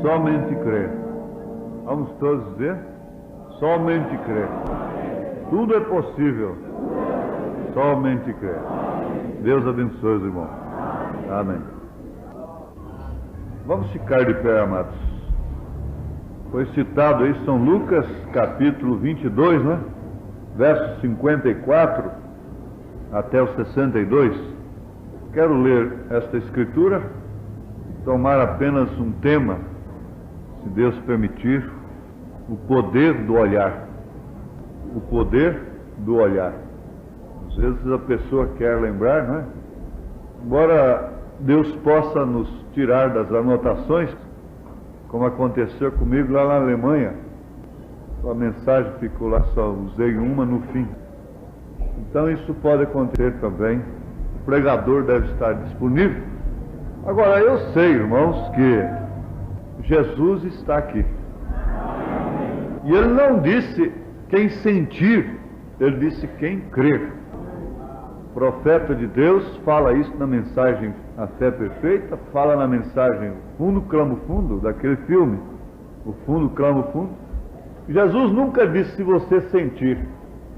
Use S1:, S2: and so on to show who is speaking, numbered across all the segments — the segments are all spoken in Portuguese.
S1: Somente crer. Vamos todos dizer? Somente crer. Tudo é possível. Somente crer. Deus abençoe os irmãos. Amém. Vamos ficar de pé, amados. Foi citado aí São Lucas, capítulo 22, né? Versos 54 até o 62. Quero ler esta escritura, tomar apenas um tema, se Deus permitir, o poder do olhar. O poder do olhar. Às vezes a pessoa quer lembrar, não é? Embora Deus possa nos tirar das anotações, como aconteceu comigo lá na Alemanha. A mensagem ficou lá, só usei uma no fim. Então isso pode acontecer também. O pregador deve estar disponível. Agora eu sei, irmãos, que Jesus está aqui. E ele não disse quem sentir, ele disse quem crer. O profeta de Deus fala isso na mensagem A Fé Perfeita, fala na mensagem Fundo Clamo Fundo, daquele filme, O Fundo Clamo Fundo. Jesus nunca disse se você sentir,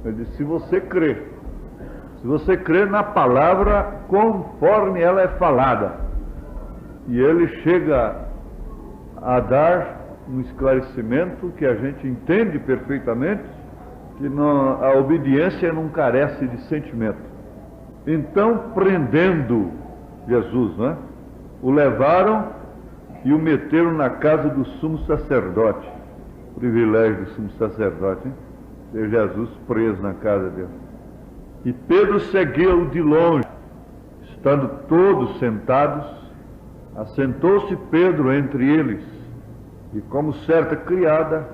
S1: ele disse se você crer. Se você crer na palavra conforme ela é falada. E ele chega a dar um esclarecimento que a gente entende perfeitamente, que a obediência não carece de sentimento. Então, prendendo Jesus, né, o levaram e o meteram na casa do sumo sacerdote. Privilégio do sumo sacerdote, hein? Ter Jesus preso na casa dele. E Pedro seguiu de longe. Estando todos sentados, assentou-se Pedro entre eles, e como certa criada,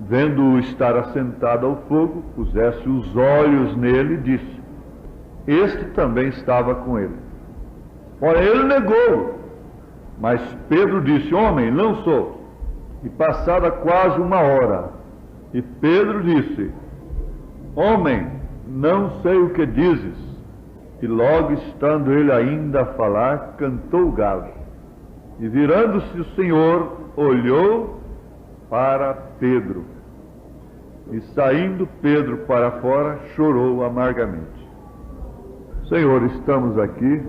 S1: vendo-o estar assentado ao fogo, pusesse os olhos nele e disse: este também estava com ele. Porém ele negou, mas Pedro disse: homem, não sou. E passada quase uma hora, e Pedro disse: homem, não sei o que dizes. E logo estando ele ainda a falar, cantou o galo. E virando-se o Senhor, olhou para Pedro. E saindo Pedro para fora, chorou amargamente. Senhor, estamos aqui,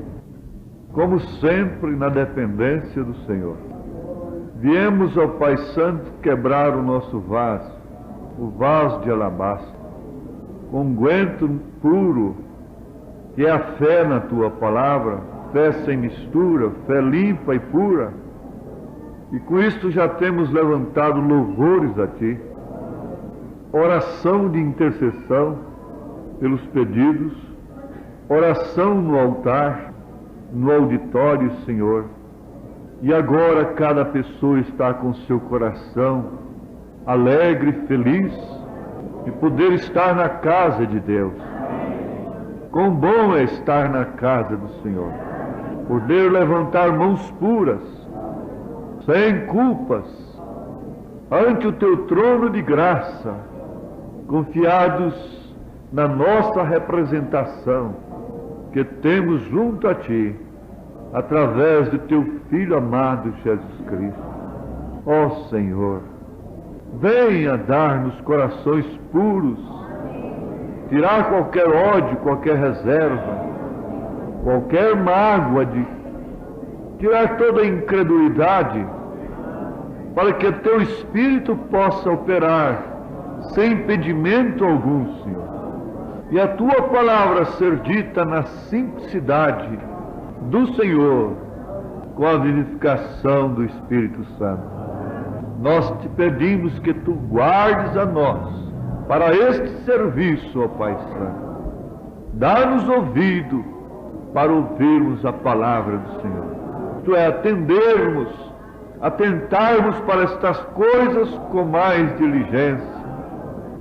S1: como sempre, na dependência do Senhor. Viemos ao Pai Santo quebrar o nosso vaso, o vaso de alabastro, com unguento puro, que é a fé na Tua palavra, fé sem mistura, fé limpa e pura. E com isto já temos levantado louvores a Ti, oração de intercessão pelos pedidos, oração no altar, no auditório, Senhor. E agora cada pessoa está com seu coração alegre e feliz de poder estar na casa de Deus. Quão bom é estar na casa do Senhor, poder levantar mãos puras, sem culpas, ante o Teu trono de graça, confiados na nossa representação que temos junto a Ti, através de Teu Filho amado Jesus Cristo. Ó Senhor, venha dar-nos corações puros, tirar qualquer ódio, qualquer reserva, qualquer mágoa, tirar toda a incredulidade, para que Teu Espírito possa operar sem impedimento algum, Senhor. E a Tua palavra ser dita na simplicidade do Senhor, com a vivificação do Espírito Santo. Nós te pedimos que Tu guardes a nós para este serviço, ó Pai Santo. Dá-nos ouvido para ouvirmos a palavra do Senhor. isto é, atentarmos para estas coisas com mais diligência,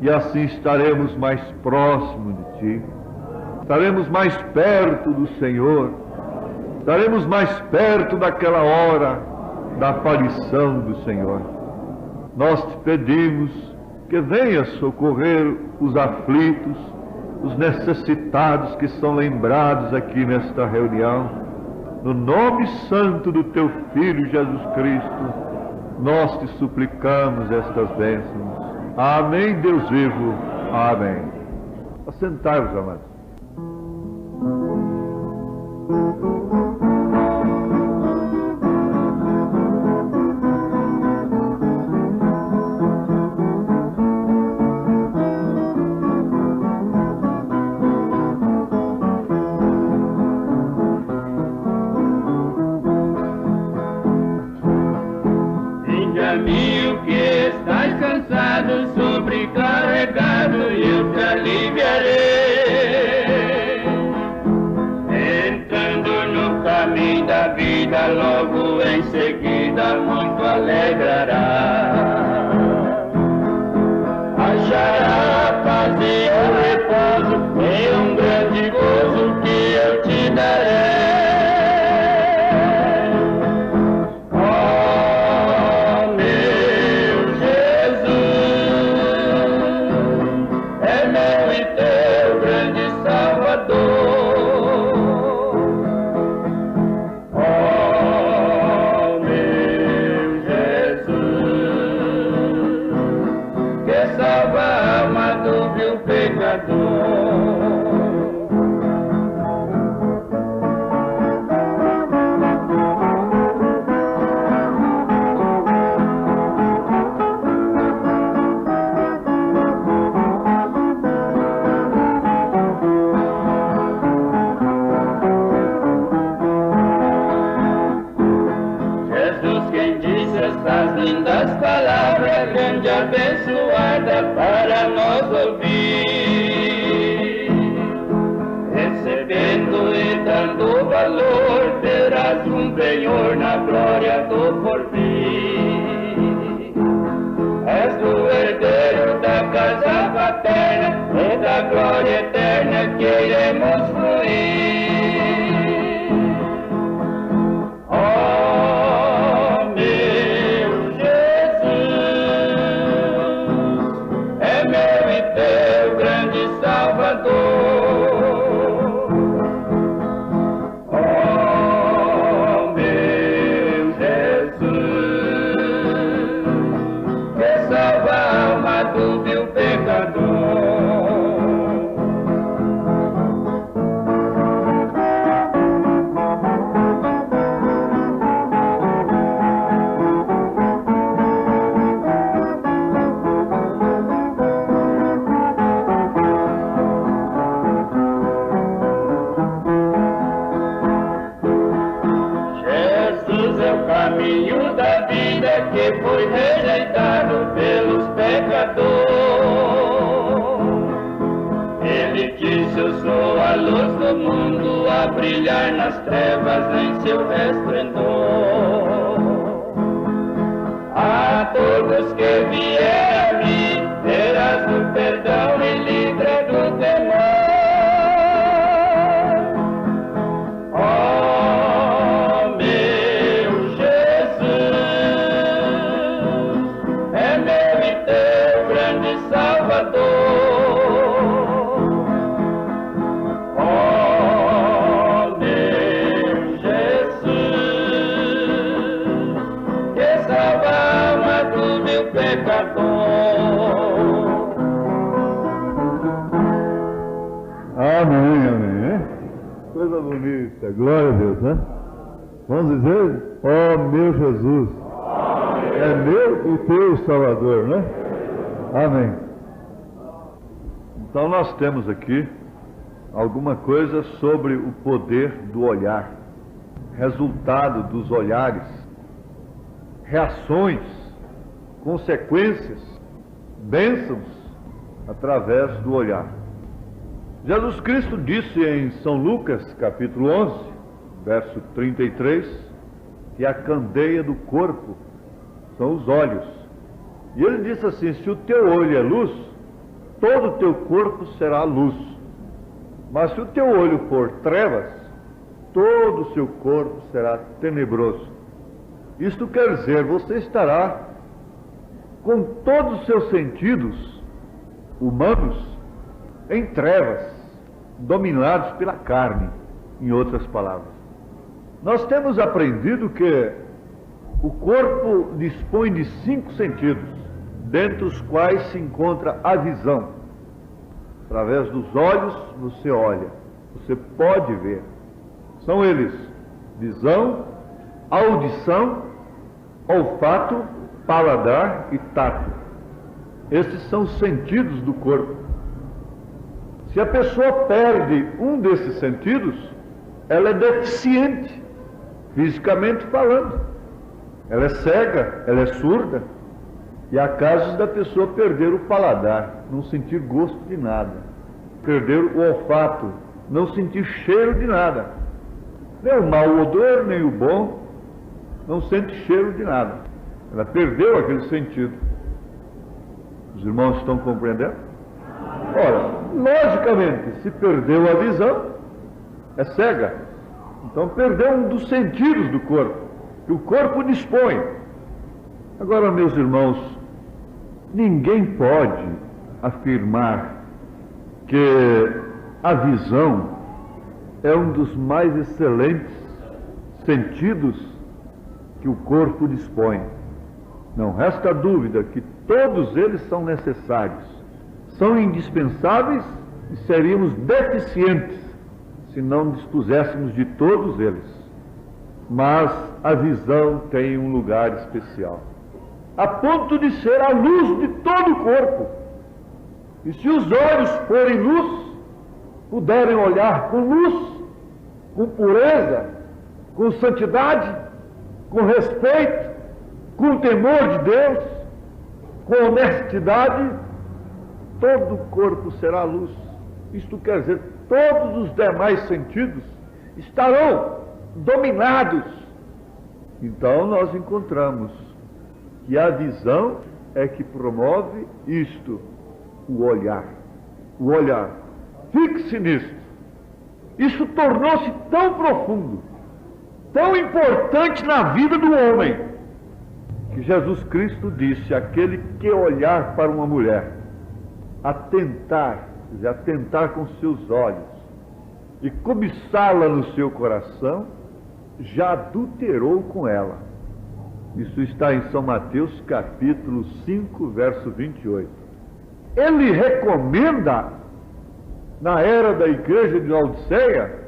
S1: e assim estaremos mais próximos de Ti, estaremos mais perto do Senhor, estaremos mais perto daquela hora da aparição do Senhor. Nós te pedimos que venha socorrer os aflitos, os necessitados que são lembrados aqui nesta reunião. No nome santo do Teu Filho Jesus Cristo, nós te suplicamos estas bênçãos. Amém, Deus vivo. Amém. Assentai-vos, amados.
S2: Amigo que estás cansado, sobrecarregado, eu te aliviarei. Entrando no caminho da vida, logo em seguida muito alegrará. Achará paz e o repouso, e um grande gozo que eu te darei. Lindas palavras, grande abençoada para nós ouvir. Recebendo e dando valor, terás um penhor na glória do porvir. És o herdeiro da casa paterna e da glória eterna que iremos fluir. Que foi rejeitado pelos pecadores. Ele disse: eu sou a luz do mundo, a brilhar nas trevas em seu resplendor. A todos que vierem a mim, terás o perdão e livre do temor.
S1: Amém, amém. Coisa bonita, glória a Deus, né? Vamos dizer, ó meu Jesus, é meu e teu Salvador, né? Amém. Então nós temos aqui alguma coisa sobre o poder do olhar, resultado dos olhares, reações, consequências, bênçãos através do olhar. Jesus Cristo disse em São Lucas, capítulo 11, verso 33, que a candeia do corpo são os olhos. E ele disse assim: se o teu olho é luz, todo o teu corpo será luz. Mas se o teu olho for trevas, todo o seu corpo será tenebroso. Isto quer dizer, você estará com todos os seus sentidos humanos em trevas, dominados pela carne, em outras palavras. Nós temos aprendido que o corpo dispõe de 5 sentidos, dentre os quais se encontra a visão. Através dos olhos você olha, você pode ver. São eles: visão, audição, olfato, paladar e tato. Esses são os sentidos do corpo. Se a pessoa perde um desses sentidos, ela é deficiente, fisicamente falando. Ela é cega, ela é surda. E há casos da pessoa perder o paladar, não sentir gosto de nada. Perder o olfato, não sentir cheiro de nada. Nem o mau odor, nem o bom, não sente cheiro de nada. Ela perdeu aquele sentido. Os irmãos estão compreendendo? Ora, logicamente, se perdeu a visão, é cega. Então perdeu um dos sentidos do corpo, que o corpo dispõe. Agora, meus irmãos, ninguém pode afirmar que a visão é um dos mais excelentes sentidos que o corpo dispõe. Não resta dúvida que todos eles são necessários, são indispensáveis e seríamos deficientes se não dispuséssemos de todos eles. Mas a visão tem um lugar especial, a ponto de ser a luz de todo o corpo. E se os olhos forem luz, puderem olhar com luz, com pureza, com santidade, com respeito, com temor de Deus, com honestidade, todo o corpo será luz. Isto quer dizer, todos os demais sentidos estarão dominados. Então nós encontramos que a visão é que promove isto, o olhar. O olhar. Fixe nisto. Isso tornou-se tão profundo, tão importante na vida do homem, que Jesus Cristo disse: aquele que olhar para uma mulher, atentar com seus olhos e cobiçá-la no seu coração, já adulterou com ela. Isso está em São Mateus capítulo 5, verso 28. Ele recomenda, na era da igreja de Laodiceia,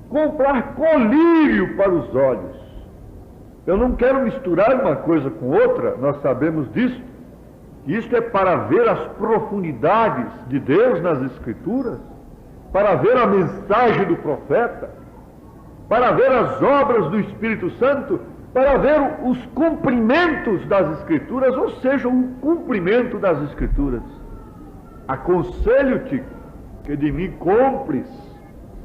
S1: comprar colírio para os olhos. Eu não quero misturar uma coisa com outra, nós sabemos disso. Isto é para ver as profundidades de Deus nas Escrituras, para ver a mensagem do profeta, para ver as obras do Espírito Santo, para ver os cumprimentos das Escrituras, ou seja, o cumprimento das Escrituras. Aconselho-te que de mim compres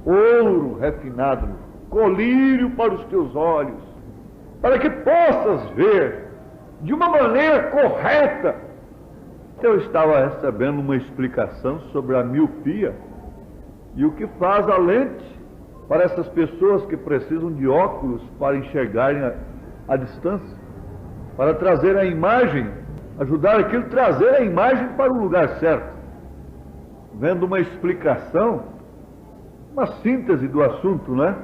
S1: ouro refinado, colírio para os teus olhos, para que possas ver de uma maneira correta. Eu estava recebendo uma explicação sobre a miopia e o que faz a lente para essas pessoas que precisam de óculos para enxergarem a distância, para trazer a imagem, ajudar aquilo a trazer a imagem para o lugar certo. Vendo uma explicação, uma síntese do assunto, né?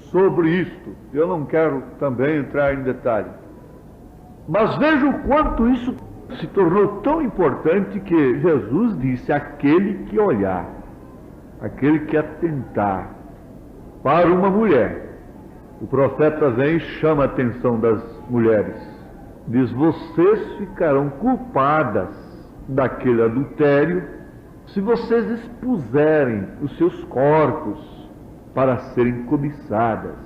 S1: Sobre isto. Eu não quero também entrar em detalhe. Mas veja o quanto isso se tornou tão importante que Jesus disse: aquele que olhar, aquele que atentar para uma mulher. O profeta vem e chama a atenção das mulheres. Diz: vocês ficarão culpadas daquele adultério se vocês expuserem os seus corpos para serem cobiçadas.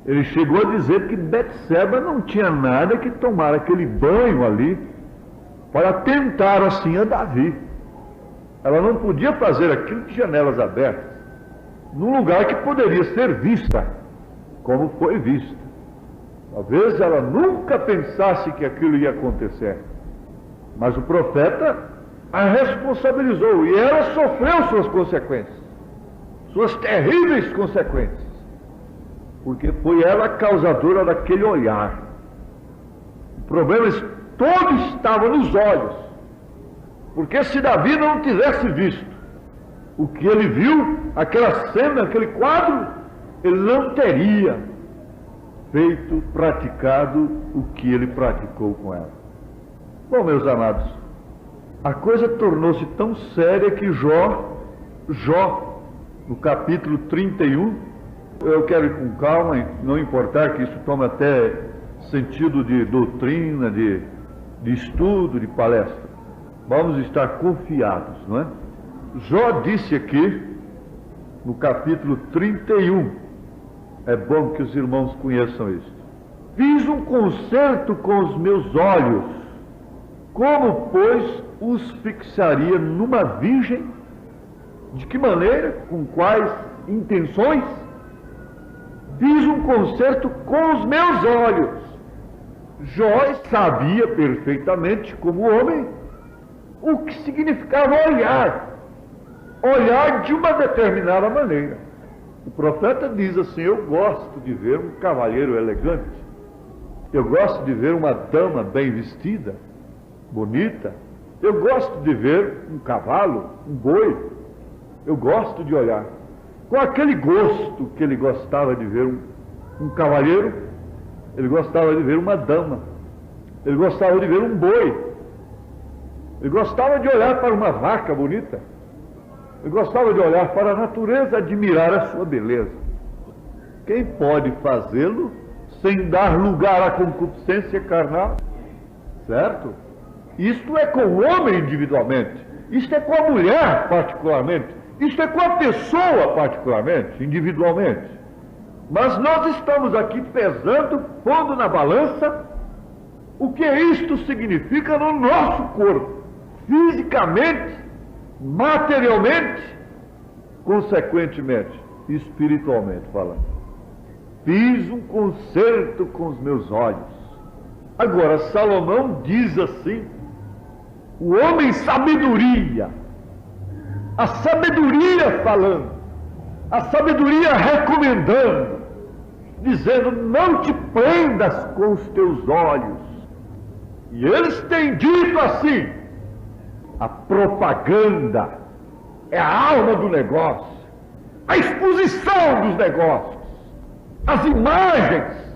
S1: Ele chegou a dizer que Betseba não tinha nada que tomar aquele banho ali para tentar assim a Davi. Ela não podia fazer aquilo de janelas abertas, num lugar que poderia ser vista, como foi vista. Talvez ela nunca pensasse que aquilo ia acontecer. Mas o profeta a responsabilizou e ela sofreu suas consequências, suas terríveis consequências, porque foi ela a causadora daquele olhar. O problema todo estava nos olhos, porque se Davi não tivesse visto o que ele viu, aquela cena, aquele quadro, ele não teria praticado o que ele praticou com ela. Bom, meus amados, a coisa tornou-se tão séria que Jó, no capítulo 31, eu quero ir com calma, não importar que isso tome até sentido de doutrina, de estudo, de palestra. Vamos estar confiados, não é? Jó disse aqui, no capítulo 31, é bom que os irmãos conheçam isso. Fiz um concerto com os meus olhos, como, pois, os fixaria numa virgem? De que maneira? Com quais intenções? Fiz um concerto com os meus olhos. Jó sabia perfeitamente, como homem, o que significava olhar de uma determinada maneira. O profeta diz assim: eu gosto de ver um cavalheiro elegante, eu gosto de ver uma dama bem vestida, bonita, eu gosto de ver um cavalo, um boi, eu gosto de olhar. Com aquele gosto que ele gostava de ver um cavalheiro, ele gostava de ver uma dama, ele gostava de ver um boi, ele gostava de olhar para uma vaca bonita, ele gostava de olhar para a natureza, admirar a sua beleza. Quem pode fazê-lo sem dar lugar à concupiscência carnal? Certo? Isto é com o homem individualmente, isto é com a mulher particularmente, isto é com a pessoa particularmente, individualmente. Mas nós estamos aqui pesando, pondo na balança o que isto significa no nosso corpo, fisicamente, materialmente, consequentemente, espiritualmente falando. Fiz um concerto com os meus olhos. Agora, Salomão diz assim: o homem sabedoria, a sabedoria falando, a sabedoria recomendando, dizendo: não te prendas com os teus olhos. E eles têm dito assim: a propaganda é a alma do negócio, a exposição dos negócios, as imagens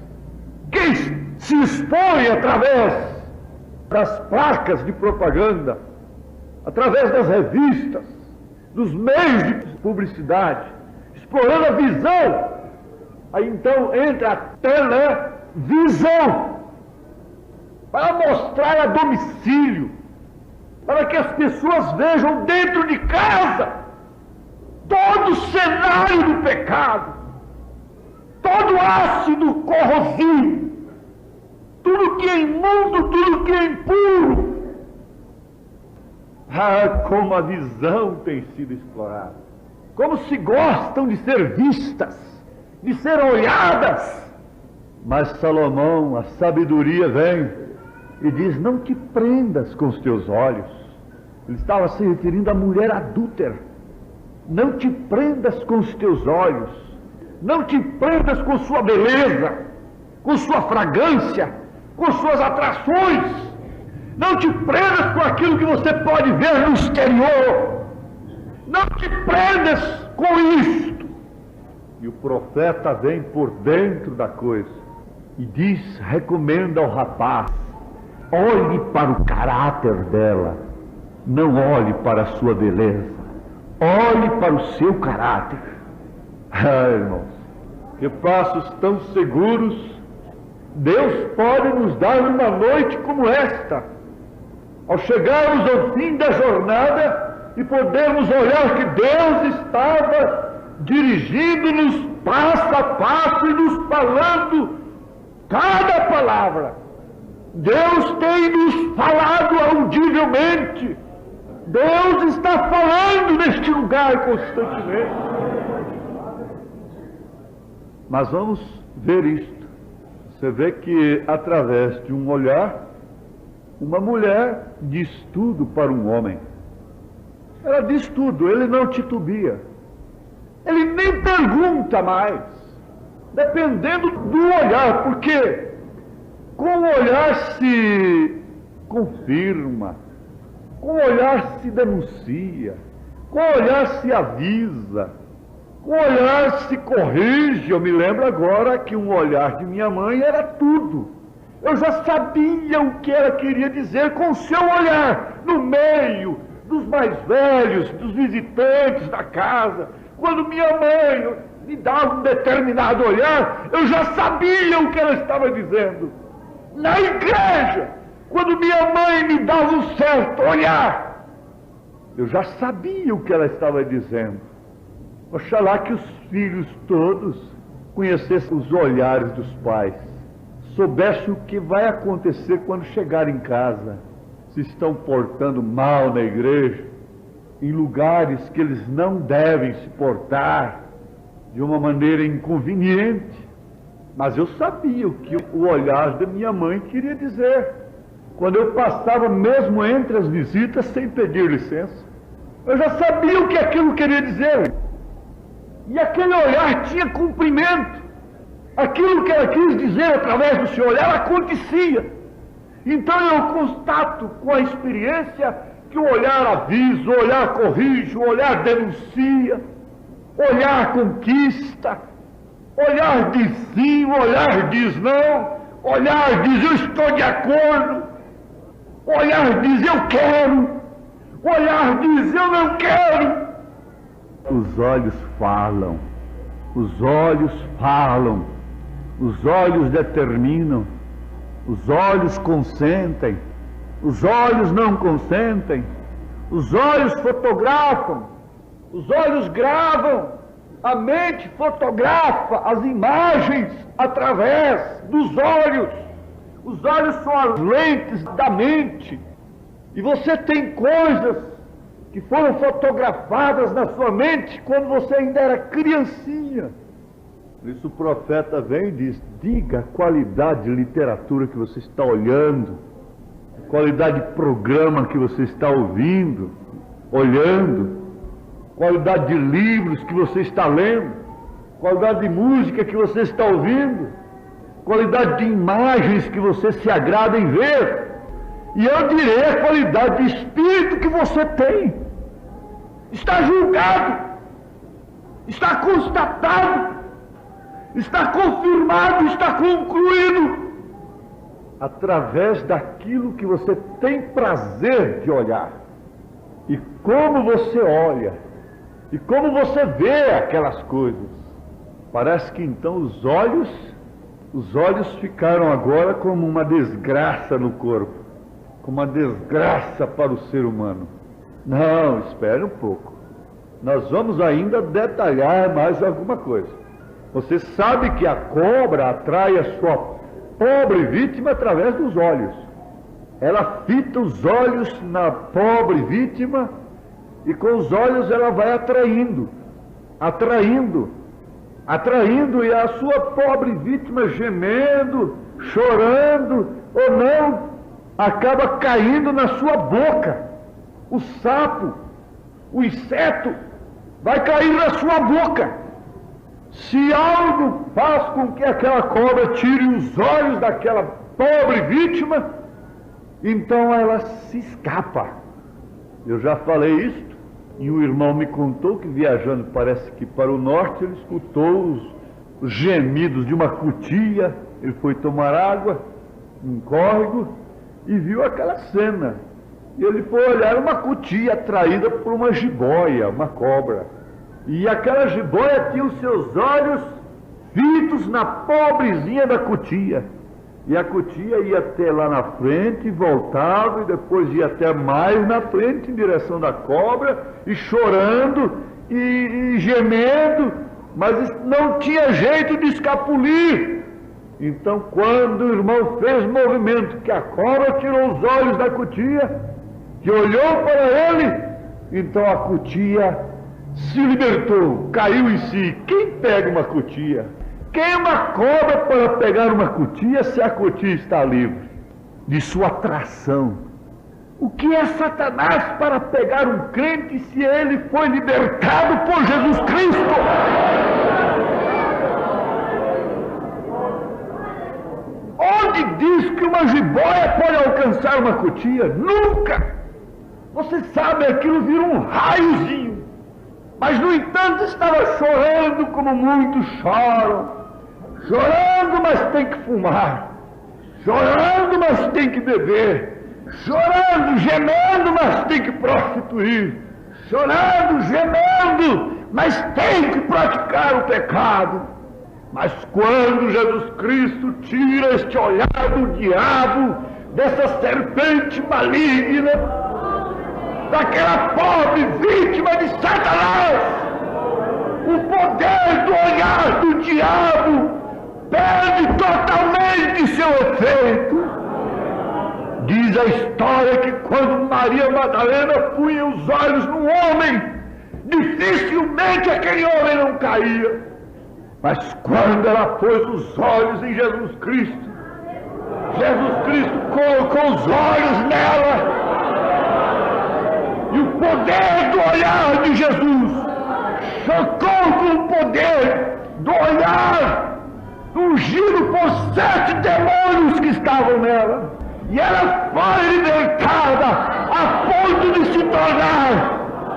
S1: que se expõem através das placas de propaganda, através das revistas, dos meios de publicidade, explorando a visão. Aí então entra a televisão para mostrar a domicílio, para que as pessoas vejam dentro de casa todo o cenário do pecado, todo o ácido corrosivo, tudo que é imundo, tudo que é impuro. Ah, como a visão tem sido explorada, como se gostam de ser vistas, de ser olhadas. Mas Salomão, a sabedoria, vem e diz: não te prendas com os teus olhos. Ele estava se referindo à mulher adúltera. Não te prendas com os teus olhos, não te prendas com sua beleza, com sua fragrância, com suas atrações. Não te prendas com aquilo que você pode ver no exterior. Não te prendas com isto. E o profeta vem por dentro da coisa e diz, recomenda ao rapaz: olhe para o caráter dela, não olhe para a sua beleza, olhe para o seu caráter. Ah, irmãos, que passos tão seguros Deus pode nos dar numa noite como esta, ao chegarmos ao fim da jornada e podermos olhar que Deus estava dirigindo-nos passo a passo e nos falando cada palavra. Deus tem nos falado audivelmente. Deus está falando neste lugar constantemente. Mas vamos ver isto. Você vê que através de um olhar, uma mulher diz tudo para um homem. Ela diz tudo, ele não titubia. Ele nem pergunta mais, dependendo do olhar, porque com o olhar se confirma, com o olhar se denuncia, com o olhar se avisa, com o olhar se corrige. Eu me lembro agora que um olhar de minha mãe era tudo. Eu já sabia o que ela queria dizer com o seu olhar, no meio dos mais velhos, dos visitantes da casa. Quando minha mãe me dava um determinado olhar, eu já sabia o que ela estava dizendo. Na igreja, quando minha mãe me dava um certo olhar, eu já sabia o que ela estava dizendo. Oxalá que os filhos todos conhecessem os olhares dos pais, soubessem o que vai acontecer quando chegar em casa, se estão portando mal na igreja, em lugares que eles não devem se portar, de uma maneira inconveniente. Mas eu sabia o que o olhar da minha mãe queria dizer, quando eu passava mesmo entre as visitas sem pedir licença. Eu já sabia o que aquilo queria dizer. E aquele olhar tinha cumprimento. Aquilo que ela quis dizer através do seu olhar acontecia. Então eu constato com a experiência que o olhar avisa, o olhar corrige, o olhar denuncia, o olhar conquista, o olhar diz sim, o olhar diz não, o olhar diz eu estou de acordo, o olhar diz eu quero, o olhar diz eu não quero. Os olhos falam, os olhos falam, os olhos determinam, os olhos consentem, os olhos não consentem, os olhos fotografam, os olhos gravam, a mente fotografa as imagens através dos olhos. Os olhos são as lentes da mente, e você tem coisas que foram fotografadas na sua mente quando você ainda era criancinha. Por isso o profeta vem e diz: diga a qualidade de literatura que você está olhando, a qualidade de programa que você está ouvindo, olhando, qualidade de livros que você está lendo, qualidade de música que você está ouvindo, qualidade de imagens que você se agrada em ver, e eu direi a qualidade de espírito que você tem. Está julgado, está constatado, está confirmado, está concluído, através daquilo que você tem prazer de olhar, e como você olha, e como você vê aquelas coisas. Parece que então os olhos ficaram agora como uma desgraça no corpo, como uma desgraça para o ser humano. Não, espere um pouco, nós vamos ainda detalhar mais alguma coisa. Você sabe que a cobra atrai a sua pobre vítima através dos olhos. Ela fita os olhos na pobre vítima, e com os olhos ela vai atraindo, e a sua pobre vítima, gemendo, chorando ou não, acaba caindo na sua boca. O sapo, o inseto, vai cair na sua boca. Se algo faz com que aquela cobra tire os olhos daquela pobre vítima, então ela se escapa. Eu já falei isto, e um irmão me contou que, viajando, parece que para o norte, ele escutou os gemidos de uma cutia. Ele foi tomar água, um córrego, e viu aquela cena. E ele foi olhar uma cutia atraída por uma jiboia, uma cobra. E aquela jiboia tinha os seus olhos fitos na pobrezinha da cutia. E a cutia ia até lá na frente, voltava, e depois ia até mais na frente, em direção da cobra, e chorando, e gemendo, mas não tinha jeito de escapulir. Então, quando o irmão fez movimento, que a cobra tirou os olhos da cutia, que olhou para ele, então a cutia se libertou, caiu em si. Quem pega uma cutia? queima a cobra para pegar uma cutia se a cutia está livre de sua atração? O que é Satanás para pegar um crente se ele foi libertado por Jesus Cristo? Onde diz que uma jiboia pode alcançar uma cutia? Nunca! Você sabe, aquilo vira um raiozinho. Mas, no entanto, estava chorando como muitos choram. Chorando, mas tem que fumar. Chorando, mas tem que beber. Chorando, gemendo, mas tem que prostituir. Chorando, gemendo, mas tem que praticar o pecado. Mas quando Jesus Cristo tira este olhar do diabo, dessa serpente maligna, daquela pobre vítima de Satanás, o poder do olhar do diabo perde totalmente seu efeito. Diz a história que quando Maria Madalena punha os olhos no homem, dificilmente aquele homem não caía. Mas quando ela pôs os olhos em Jesus Cristo colocou os olhos nela, e o poder do olhar de Jesus chocou com o poder do olhar ungido por 7 demônios que estavam nela. E ela foi libertada a ponto de se tornar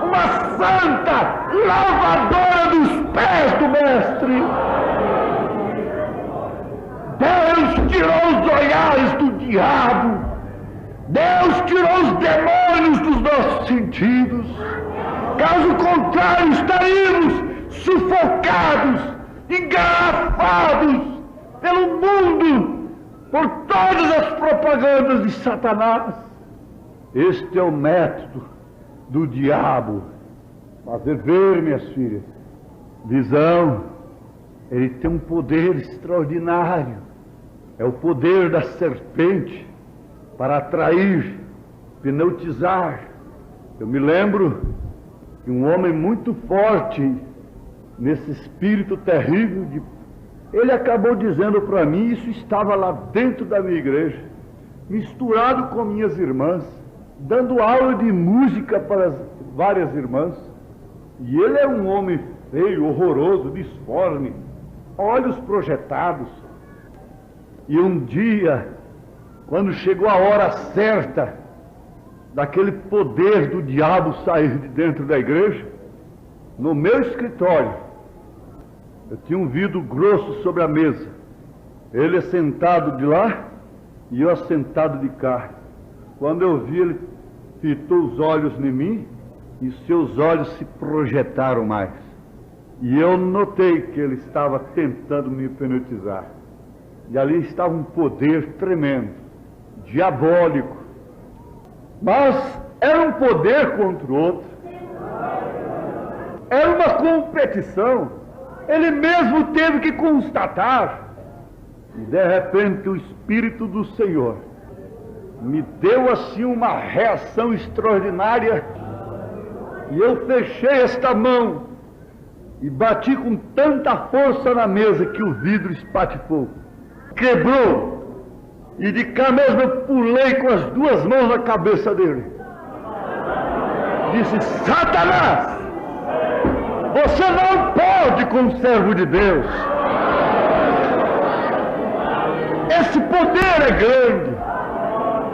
S1: uma santa lavadora dos pés do Mestre. Deus tirou os olhares do diabo. Deus tirou os demônios dos nossos sentidos. Caso contrário, estaríamos sufocados, engarrafados pelo mundo, por todas as propagandas de Satanás. Este é o método do diabo. Fazer ver, minhas filhas, visão. Ele tem um poder extraordinário. É o poder da serpente para atrair, hipnotizar. Eu me lembro de um homem muito forte nesse espírito terrível ele acabou dizendo para mim, isso estava lá dentro da minha igreja, misturado com minhas irmãs, dando aula de música para várias irmãs. E ele é um homem feio, horroroso, disforme, olhos projetados. E um dia, quando chegou a hora certa daquele poder do diabo sair de dentro da igreja, no meu escritório, eu tinha um vidro grosso sobre a mesa, ele sentado de lá e eu sentado de cá. Quando eu vi, ele fitou os olhos em mim e seus olhos se projetaram mais. E eu notei que ele estava tentando me hipnotizar. E ali estava um poder tremendo, diabólico. Mas era um poder contra o outro. Era uma competição. Ele mesmo teve que constatar. E de repente o Espírito do Senhor me deu assim uma reação extraordinária. E eu fechei esta mão e bati com tanta força na mesa que o vidro espatifou, quebrou, e de cá mesmo eu pulei com as 2 mãos na cabeça dele. Disse: Satanás, você não pode com o servo de Deus. Esse poder é grande,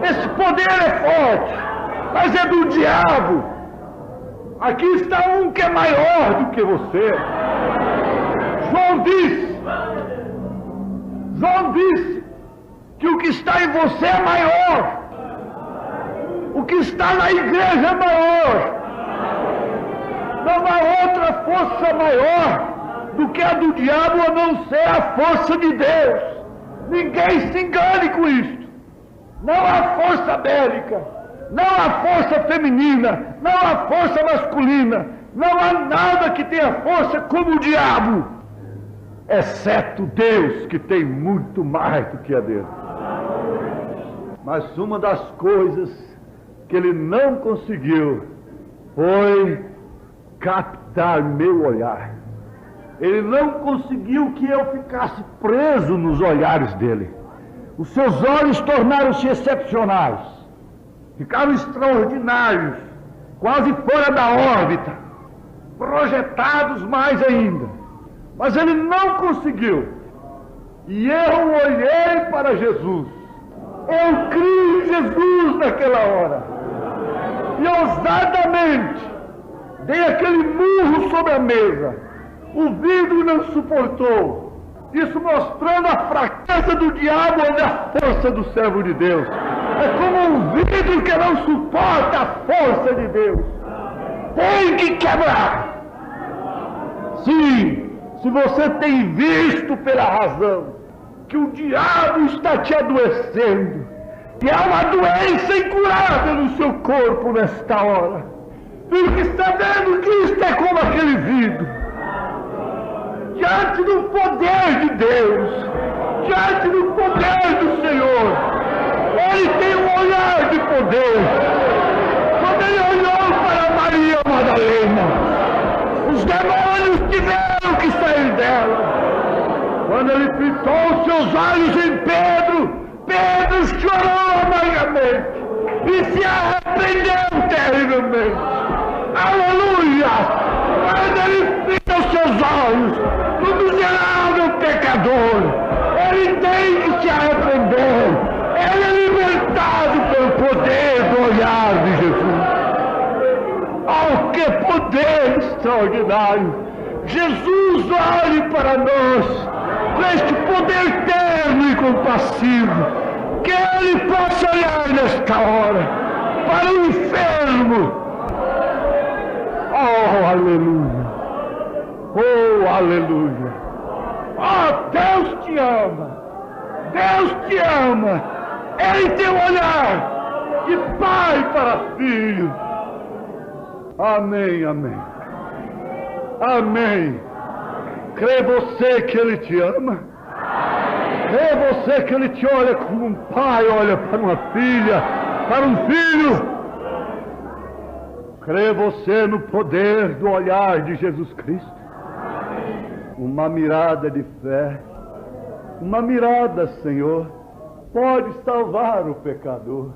S1: esse poder é forte, mas é do diabo. Aqui está um que é maior do que você. João disse que o que está em você é maior. O que está na igreja é maior. Não há outra força maior do que a do diabo, a não ser a força de Deus. Ninguém se engane com isto. Não há força bélica, não há força feminina, não há força masculina, não há nada que tenha força como o diabo, exceto Deus, que tem muito mais do que a dele. Mas uma das coisas que ele não conseguiu foi captar meu olhar.
S3: Ele não conseguiu que eu ficasse preso nos olhares dele. Os seus olhos tornaram-se excepcionais, ficaram extraordinários, quase fora da órbita, projetados mais ainda. Mas ele não conseguiu. E eu olhei para Jesus. Eu criei em Jesus naquela hora. E ousadamente dei aquele murro sobre a mesa. O vidro não suportou. Isso mostrando a fraqueza do diabo e a força do servo de Deus. É como um vidro que não suporta a força de Deus. Tem que quebrar. Sim, se você tem visto pela razão que o diabo está te adoecendo, e há uma doença incurável no seu corpo nesta hora, fique sabendo que isto é como aquele vidro. Diante do poder de Deus, diante do poder do Senhor, Ele tem um olhar de poder. Quando Ele olhou para Maria Madalena, os demônios tiveram que sair dela. Quando Ele fitou seus olhos em Pedro, Pedro chorou amargamente e se arrependeu terrivelmente. Aleluia! Quando Ele fita os seus olhos no miserável pecador, ele tem que se arrepender. Ele é libertado pelo poder do olhar de Jesus. Oh, que poder extraordinário! Jesus olhe para nós com este poder terno e compassivo, que Ele possa olhar nesta hora para o enfermo. Oh, aleluia! Oh, aleluia! Oh, Deus te ama! Deus te ama! Ele tem um olhar de pai para filho. Amém, amém. Amém. Crê você que Ele te ama? Crê você que Ele te olha como um pai olha para uma filha, para um filho? Crê você no poder do olhar de Jesus Cristo? Uma mirada de fé, uma mirada, Senhor, pode salvar o pecador.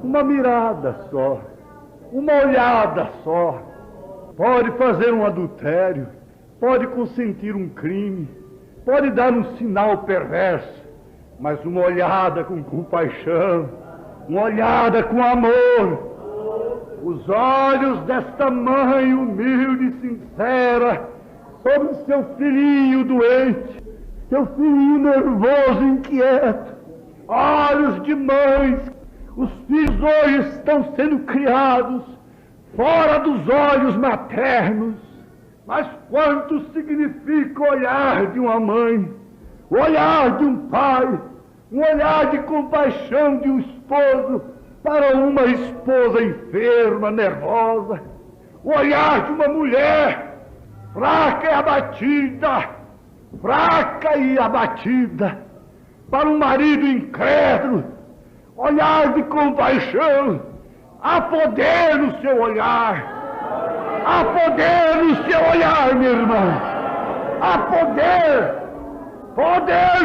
S3: Uma mirada só, uma olhada só, pode fazer um adultério, pode consentir um crime, pode dar um sinal perverso, mas uma olhada com compaixão, uma olhada com amor. Os olhos desta mãe humilde e sincera sobre seu filhinho doente, seu filhinho nervoso e inquieto. Olhos de mães. Os filhos hoje estão sendo criados fora dos olhos maternos. Mas quanto significa o olhar de uma mãe, o olhar de um pai, um olhar de compaixão de um esposo para uma esposa enferma, nervosa, o olhar de uma mulher fraca e abatida, para um marido incrédulo, olhar de compaixão. Há poder no seu olhar, há poder no seu olhar, minha irmã, há poder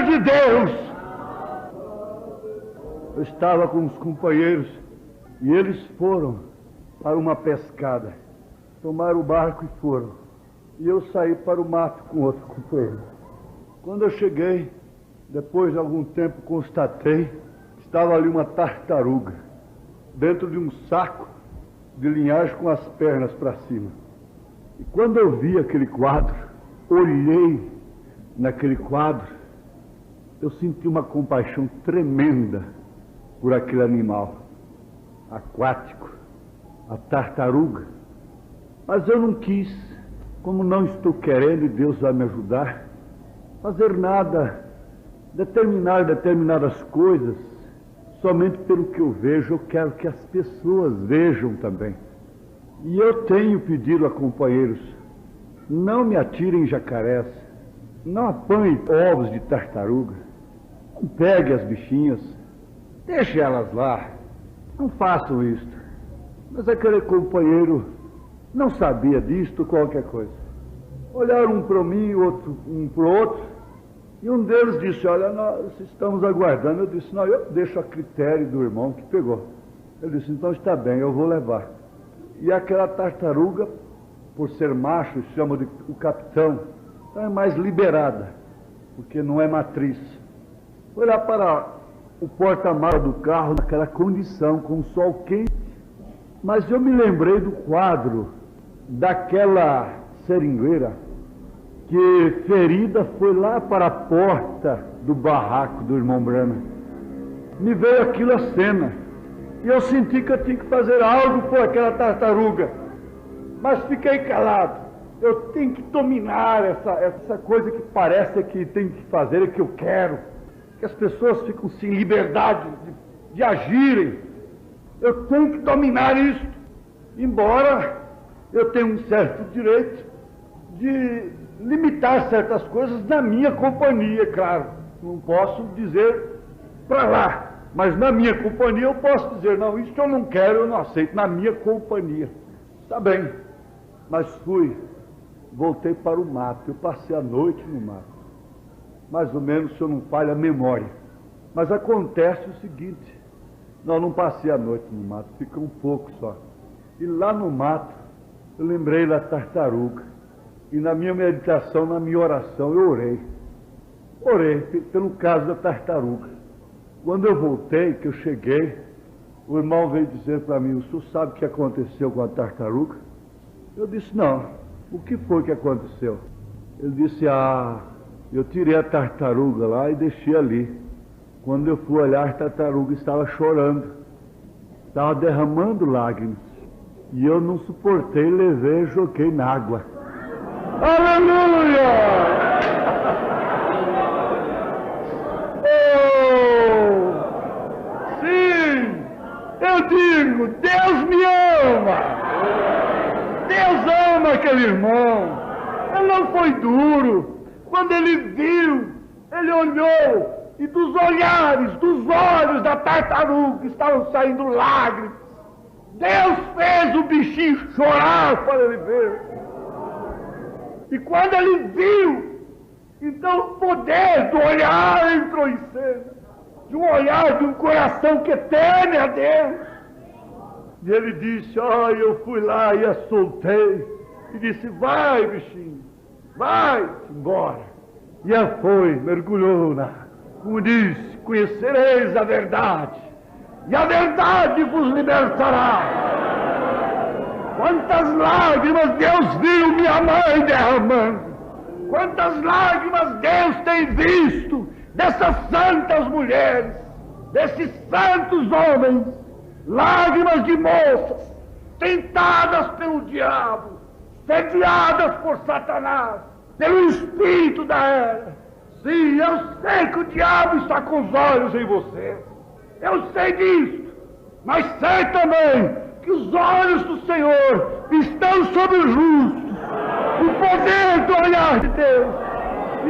S3: de Deus. Eu estava com os companheiros e eles foram para uma pescada, tomaram o barco e foram. E eu saí para o mato com outro companheiro. Quando eu cheguei, depois de algum tempo, constatei que estava ali uma tartaruga, dentro de um saco de linhagem com as pernas para cima. E quando eu vi aquele quadro, olhei naquele quadro, eu senti uma compaixão tremenda por aquele animal aquático, a tartaruga. Mas eu não quis, como não estou querendo e Deus vai me ajudar, fazer nada, determinar determinadas coisas somente pelo que eu vejo. Eu quero que as pessoas vejam também. E eu tenho pedido a companheiros, não me atirem jacarés, não apanhem ovos de tartaruga, não peguem as bichinhas, deixe elas lá, não façam isto. Mas aquele companheiro não sabia disto, qualquer coisa. Olharam um para mim, outro um para o outro, e um deles disse: olha, nós estamos aguardando. Eu disse: não, eu deixo a critério do irmão que pegou. Ele disse: então está bem, eu vou levar. E aquela tartaruga, por ser macho, chama de o capitão, então é mais liberada, porque não é matriz. Foi lá para o porta-malas do carro, naquela condição, com o sol quente. Mas eu me lembrei do quadro daquela seringueira que, ferida, foi lá para a porta do barraco do irmão Branham. Me veio aquilo a cena, e eu senti que eu tinha que fazer algo por aquela tartaruga, mas fiquei calado. Eu tenho que dominar essa coisa que parece que tem que fazer, que eu quero, que as pessoas ficam sem liberdade de agirem. Eu tenho que dominar isso, embora eu tenha um certo direito de limitar certas coisas na minha companhia, claro. Não posso dizer para lá, mas na minha companhia eu posso dizer: não, isso eu não quero, eu não aceito, na minha companhia. Tá bem, mas voltei para o mato. Eu passei a noite no mato, mais ou menos, se eu não falho a memória. Mas acontece o seguinte: não passei a noite no mato, fica um pouco só. E lá no mato eu lembrei da tartaruga, e na minha meditação, na minha oração, eu orei pelo caso da tartaruga. Quando eu voltei, que eu cheguei, o irmão veio dizer para mim: o senhor sabe o que aconteceu com a tartaruga? Eu disse: não. O que foi que aconteceu? Ele disse: eu tirei a tartaruga lá e deixei ali. Quando eu fui olhar, a tartaruga estava chorando, estava derramando lágrimas, e eu não suportei, levei e joguei na água. Aleluia! Oh, sim, eu digo, Deus me ama. Deus ama aquele irmão. Ele não foi duro. Quando ele viu, ele olhou, e dos olhos da tartaruga estavam saindo lágrimas. Deus fez o bichinho chorar para ele ver. E quando ele viu, então o poder do olhar entrou em cena, de um olhar de um coração que teme a Deus. E ele disse: eu fui lá e a soltei, e disse: vai, bichinho, vai embora. E ela foi, mergulhou na água. Como disse: conhecereis a verdade, e a verdade vos libertará. Quantas lágrimas Deus viu minha mãe derramando, quantas lágrimas Deus tem visto dessas santas mulheres, desses santos homens, lágrimas de moças tentadas pelo diabo, sediadas por Satanás, pelo espírito da era. Sim, eu sei que o diabo está com os olhos em você, eu sei disso, mas sei também que os olhos do Senhor estão sobre os justos. O poder do olhar de Deus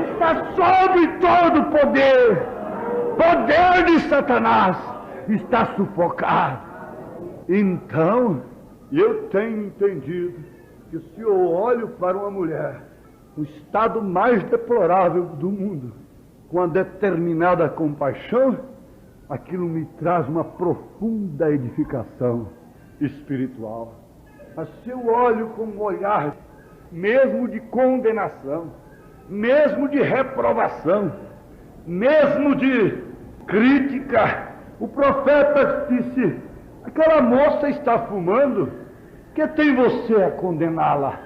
S3: está sobre todo o poder. Poder de Satanás está sufocado. Então, eu tenho entendido que se eu olho para uma mulher, o estado mais deplorável do mundo, com a determinada compaixão, aquilo me traz uma profunda edificação espiritual. Mas se eu olho com um olhar mesmo de condenação, mesmo de reprovação, mesmo de crítica, o profeta disse: aquela moça está fumando, que tem você a condená-la?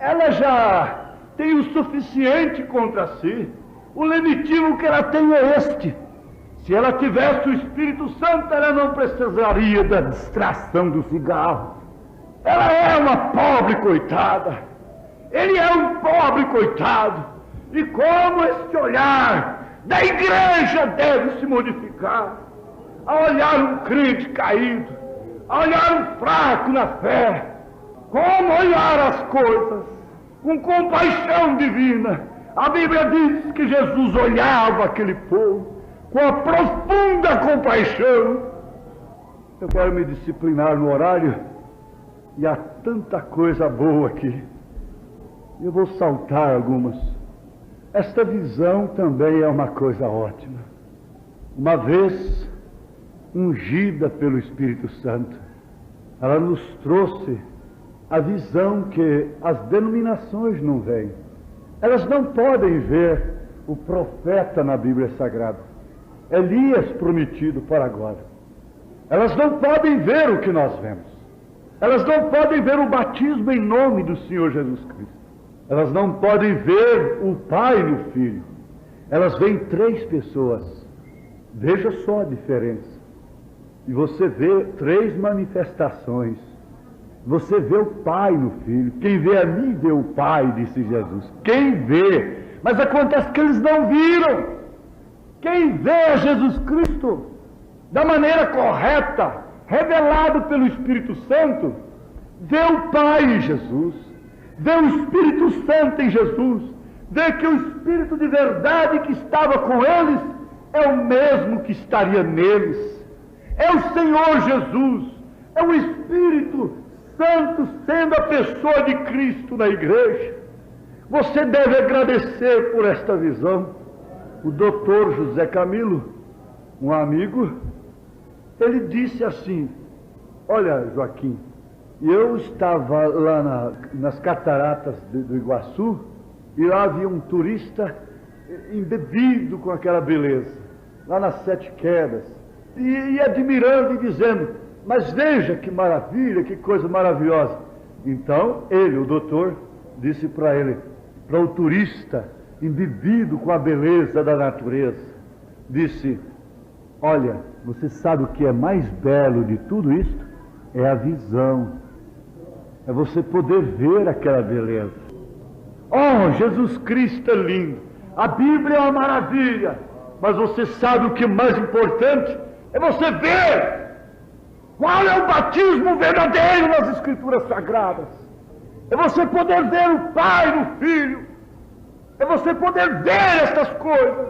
S3: Ela já tem o suficiente contra si, o lenitivo que ela tem é este. Se ela tivesse o Espírito Santo, ela não precisaria da distração do cigarro. Ela é uma pobre coitada. Ele é um pobre coitado. E como este olhar da igreja deve se modificar? A olhar um crente caído, a olhar um fraco na fé. Como olhar as coisas com compaixão divina. A Bíblia diz que Jesus olhava aquele povo com a profunda compaixão. Eu quero me disciplinar no horário, e há tanta coisa boa aqui. Eu vou saltar algumas. Esta visão também é uma coisa ótima. Uma vez ungida pelo Espírito Santo, ela nos trouxe a visão que as denominações não veem. Elas não podem ver o profeta na Bíblia Sagrada, Elias prometido para agora. Elas não podem ver o que nós vemos. Elas não podem ver o batismo em nome do Senhor Jesus Cristo. Elas não podem ver o Pai no Filho. Elas veem três pessoas. Veja só a diferença. E você vê três manifestações. Você vê o Pai no Filho. Quem vê a mim vê o Pai, disse Jesus. Quem vê? Mas acontece que eles não viram. Quem vê a Jesus Cristo da maneira correta, revelado pelo Espírito Santo, vê o Pai em Jesus, vê o Espírito Santo em Jesus, vê que o Espírito de verdade que estava com eles é o mesmo que estaria neles. É o Senhor Jesus, é o Espírito Santo sendo a pessoa de Cristo na igreja. Você deve agradecer por esta visão. O doutor José Camilo, um amigo, ele disse assim: olha, Joaquim, eu estava lá nas cataratas do Iguaçu, e lá havia um turista embebido com aquela beleza, lá nas Sete Quedas, e admirando e dizendo: mas veja que maravilha, que coisa maravilhosa. Então ele, o doutor, disse para ele, para o turista embebido com a beleza da natureza, disse: olha, você sabe o que é mais belo de tudo isso? É a visão, é você poder ver aquela beleza. Oh, Jesus Cristo é lindo, a Bíblia é uma maravilha, mas você sabe o que é mais importante? É você ver qual é o batismo verdadeiro nas Escrituras Sagradas. É você poder ver o Pai no Filho, é você poder ver estas coisas,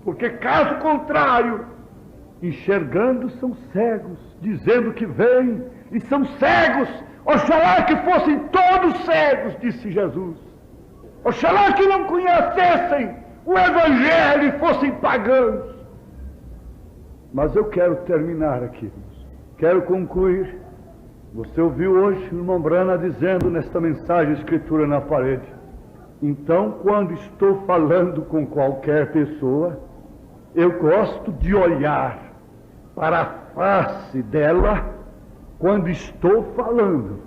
S3: porque caso contrário, enxergando são cegos, dizendo que veem e são cegos. Oxalá que fossem todos cegos, disse Jesus. Oxalá que não conhecessem o Evangelho e fossem pagãos. Mas eu quero terminar aqui, quero concluir. Você ouviu hoje o irmão Brana dizendo nesta mensagem escritura na parede: então, quando estou falando com qualquer pessoa, eu gosto de olhar para a face dela quando estou falando.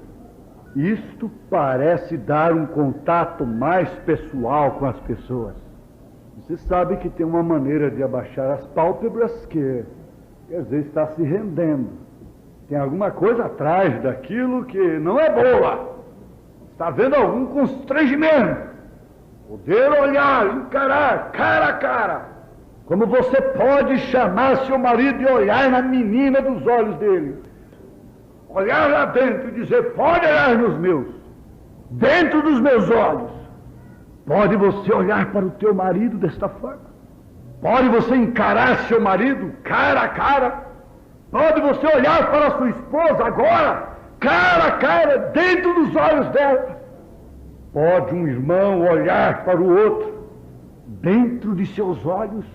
S3: Isto parece dar um contato mais pessoal com as pessoas. Você sabe que tem uma maneira de abaixar as pálpebras que às vezes está se rendendo. Tem alguma coisa atrás daquilo que não é boa. Está vendo algum constrangimento. Poder olhar, encarar, cara a cara. Como você pode chamar seu marido e olhar na menina dos olhos dele. Olhar lá dentro e dizer: pode olhar nos meus, dentro dos meus olhos. Pode você olhar para o teu marido desta forma? Pode você encarar seu marido cara a cara? Pode você olhar para a sua esposa agora, cara a cara, dentro dos olhos dela? Pode um irmão olhar para o outro, dentro de seus olhos,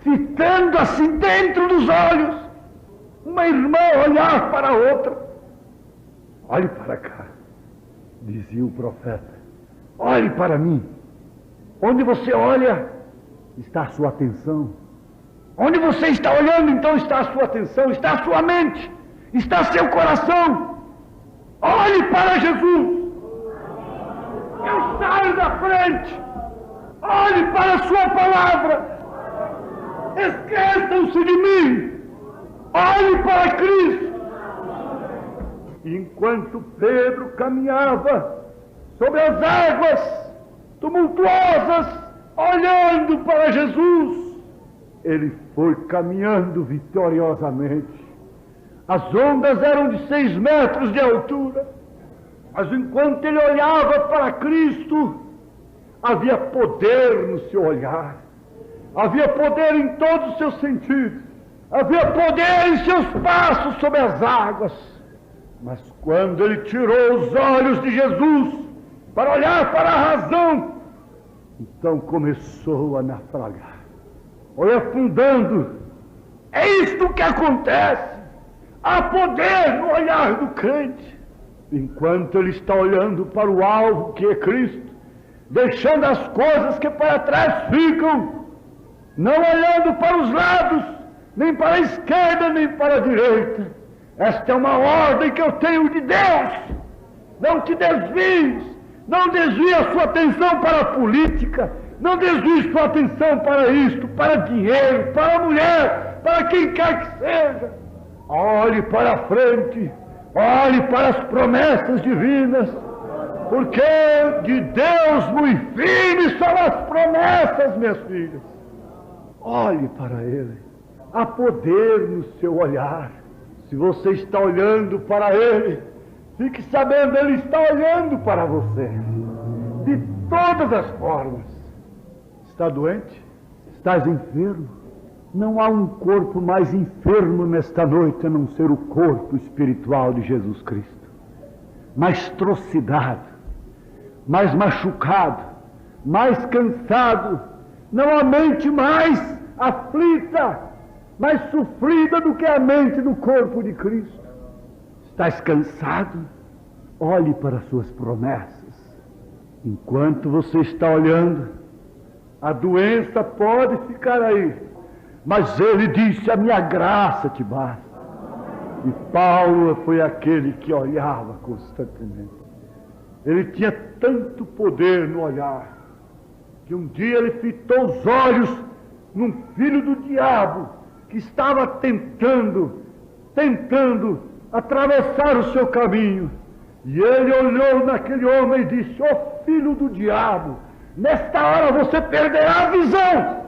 S3: fitando assim dentro dos olhos? Uma irmã olhar para a outra? Olhe para cá, dizia o profeta, olhe para mim. Onde você olha, está a sua atenção. Onde você está olhando, então está a sua atenção, está a sua mente, está seu coração. Olhe para Jesus. Eu saio da frente. Olhe para a sua palavra. Esqueçam-se de mim. Olhe para Cristo. Enquanto Pedro caminhava sobre as águas tumultuosas, olhando para Jesus, ele foi caminhando vitoriosamente. As ondas eram de 6 metros de altura, mas enquanto ele olhava para Cristo, havia poder no seu olhar, havia poder em todos os seus sentidos, havia poder em seus passos sobre as águas. Mas quando ele tirou os olhos de Jesus para olhar para a razão. Então começou a naufragar, foi afundando. É isto que acontece. Há poder no olhar do crente, enquanto ele está olhando para o alvo que é Cristo, deixando as coisas que para trás ficam, não olhando para os lados, nem para a esquerda, nem para a direita. Esta é uma ordem que eu tenho de Deus. Não te desvies, não desvie a sua atenção para a política, não desvie sua atenção para isto, para dinheiro, para a mulher, para quem quer que seja. Olhe para a frente, olhe para as promessas divinas, porque de Deus muito firmes são as promessas, minhas filhas. Olhe para Ele, há poder no seu olhar. Se você está olhando para Ele, fique sabendo, Ele está olhando para você, de todas as formas. Está doente? Estás enfermo? Não há um corpo mais enfermo nesta noite a não ser o corpo espiritual de Jesus Cristo. Mais trocidado, mais machucado, mais cansado. Não há mente mais aflita, mais sofrida do que a mente do corpo de Cristo. Estás cansado? Olhe para as suas promessas. Enquanto você está olhando, a doença pode ficar aí, mas ele disse: a minha graça te basta. E Paulo foi aquele que olhava constantemente. Ele tinha tanto poder no olhar, que um dia ele fitou os olhos num filho do diabo, que estava tentando atravessar o seu caminho. E ele olhou naquele homem e disse: ó filho do diabo, nesta hora você perderá a visão.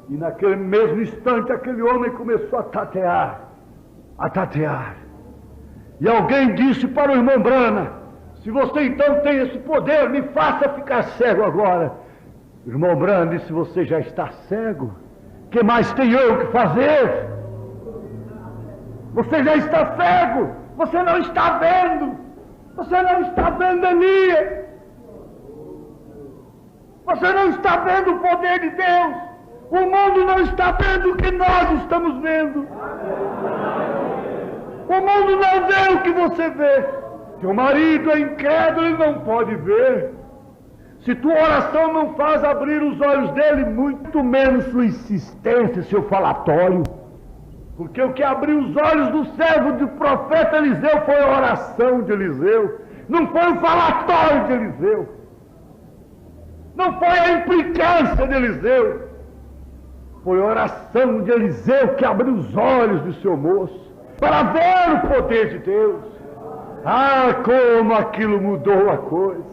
S3: E naquele mesmo instante aquele homem começou a tatear. E alguém disse para o irmão Brana: se você então tem esse poder, me faça ficar cego agora. O irmão Brana disse: você já está cego, que mais tenho eu que fazer? Você já está cego, você não está vendo, você não está vendo Elias, você não está vendo o poder de Deus, o mundo não está vendo o que nós estamos vendo, o mundo não vê o que você vê. Teu marido é incrédulo e não pode ver. Se tua oração não faz abrir os olhos dele, muito menos sua insistência, seu falatório. Porque o que abriu os olhos do servo do profeta Eliseu foi a oração de Eliseu, não foi o falatório de Eliseu, não foi a implicância de Eliseu, foi a oração de Eliseu que abriu os olhos do seu moço para ver o poder de Deus. Ah, como aquilo mudou a coisa!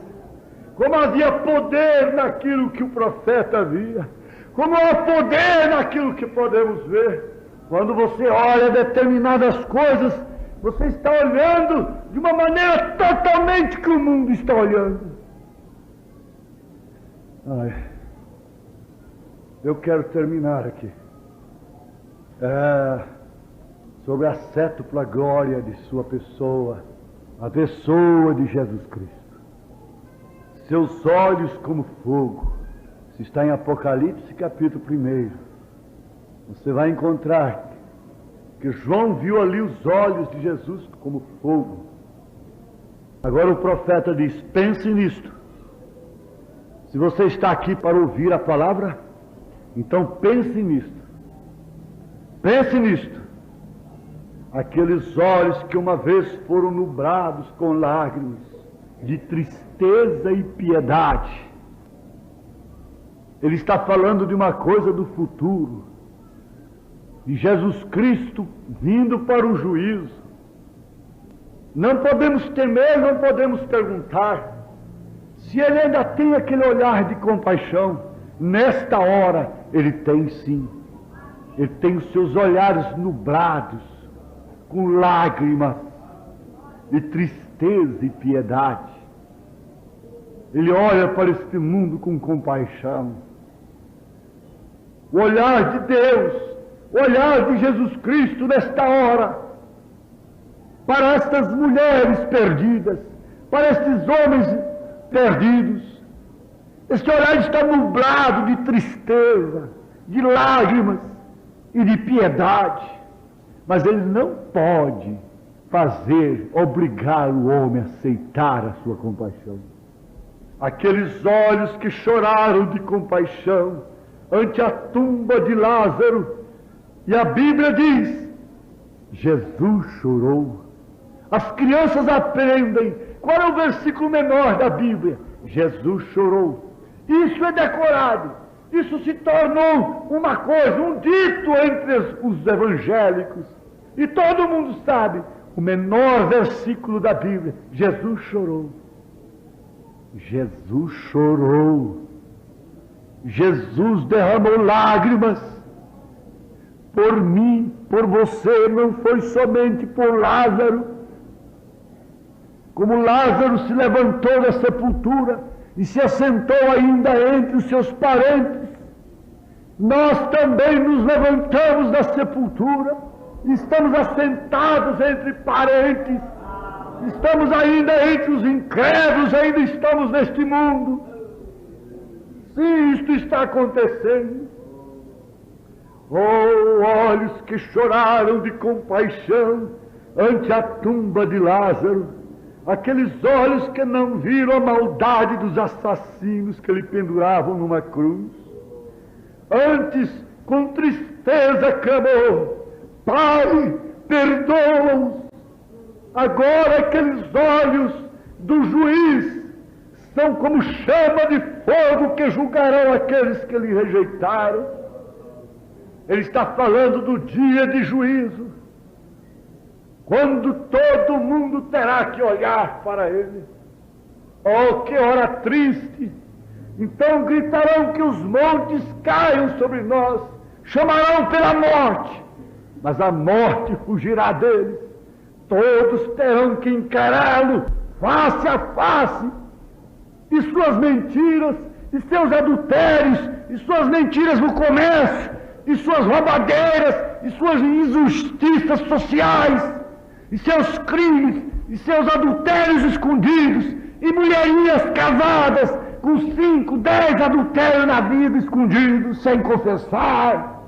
S3: Como havia poder naquilo que o profeta via, como há poder naquilo que podemos ver. Quando você olha determinadas coisas, você está olhando de uma maneira totalmente que o mundo está olhando. Eu quero terminar aqui sobre a sétupla glória de sua pessoa, a pessoa de Jesus Cristo. Seus olhos como fogo. Se está em Apocalipse capítulo 1, você vai encontrar que João viu ali os olhos de Jesus como fogo. Agora o profeta diz: pense nisto. Se você está aqui para ouvir a palavra, então pense nisto. Pense nisto. Aqueles olhos que uma vez foram nubrados com lágrimas de tristeza e piedade. Ele está falando de uma coisa do futuro, de Jesus Cristo vindo para o juízo. Não podemos temer, não podemos perguntar se ele ainda tem aquele olhar de compaixão. Nesta hora ele tem sim. Ele tem os seus olhares nublados com lágrimas de tristeza e piedade. Ele olha para este mundo com compaixão. O olhar de Deus, o olhar de Jesus Cristo nesta hora, para estas mulheres perdidas, para estes homens perdidos. Este olhar está nublado de tristeza, de lágrimas e de piedade. Mas ele não pode obrigar o homem a aceitar a sua compaixão. Aqueles olhos que choraram de compaixão ante a tumba de Lázaro, e a Bíblia diz: Jesus chorou. As crianças aprendem. Qual é o versículo menor da Bíblia? Jesus chorou. Isso é decorado. Isso se tornou uma coisa, um dito entre os evangélicos. E todo mundo sabe. O menor versículo da Bíblia: Jesus chorou. Jesus chorou. Jesus derramou lágrimas por mim, por você. Não foi somente por Lázaro. Como Lázaro se levantou da sepultura e se assentou ainda entre os seus parentes, nós também nos levantamos da sepultura, estamos assentados entre parentes, estamos ainda entre os incrédulos, ainda estamos neste mundo. Sim, isto está acontecendo. Oh, olhos que choraram de compaixão ante a tumba de Lázaro, aqueles olhos que não viram a maldade dos assassinos que lhe penduravam numa cruz. Antes, com tristeza, clamou: Pai, perdoa-os. Agora, aqueles olhos do juiz são como chama de fogo que julgarão aqueles que lhe rejeitaram. Ele está falando do dia de juízo, quando todo mundo terá que olhar para ele. Oh, que hora triste! Então gritarão que os montes caiam sobre nós, chamarão pela morte, mas a morte fugirá deles. Todos terão que encará-lo face a face, e suas mentiras, e seus adultérios, e suas mentiras no comércio, e suas roubadeiras, e suas injustiças sociais, e seus crimes, e seus adultérios escondidos, e mulherinhas casadas com 5, 10 adultérios na vida escondidos, sem confessar.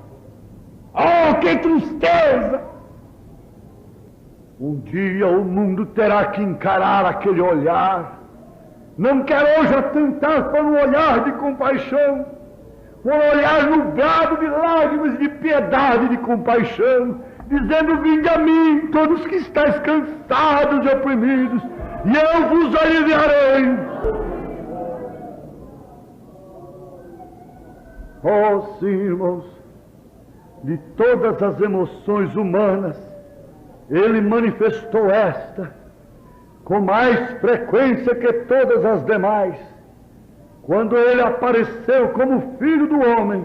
S3: Oh, que tristeza! Um dia o mundo terá que encarar aquele olhar. Não quero hoje atentar para um olhar de compaixão, um olhar nublado de lágrimas, de piedade, de compaixão, dizendo: vinde a mim, todos que estáis cansados e oprimidos, e eu vos aliviarei. Oh, sim, irmãos, de todas as emoções humanas, ele manifestou esta com mais frequência que todas as demais, quando ele apareceu como Filho do Homem.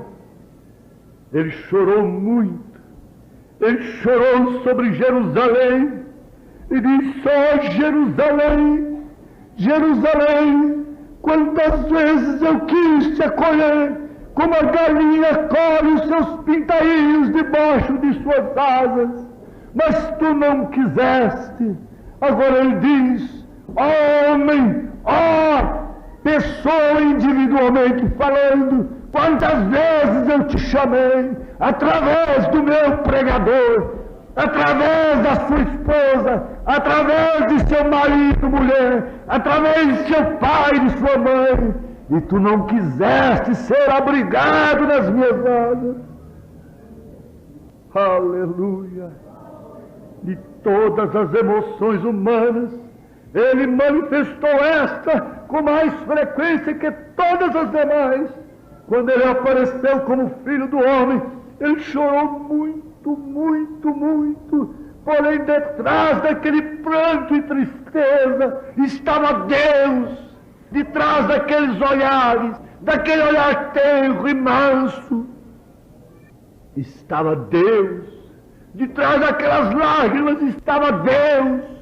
S3: Ele chorou muito. Ele chorou sobre Jerusalém e disse: ó Jerusalém, Jerusalém, quantas vezes eu quis te acolher, como a galinha colhe os seus pintainhos debaixo de suas asas, mas tu não quiseste. Agora ele diz: homem, ó pessoa individualmente falando, quantas vezes eu te chamei, através do meu pregador, através da sua esposa, através de seu marido, mulher, através de seu pai e de sua mãe, e tu não quiseste ser abrigado nas minhas asas. Aleluia! De todas as emoções humanas, ele manifestou esta com mais frequência que todas as demais. Quando ele apareceu como Filho do Homem, ele chorou muito, muito, muito. Porém, detrás daquele pranto e tristeza, estava Deus. Detrás daqueles olhares, daquele olhar tenro e manso, estava Deus. Detrás daquelas lágrimas estava Deus.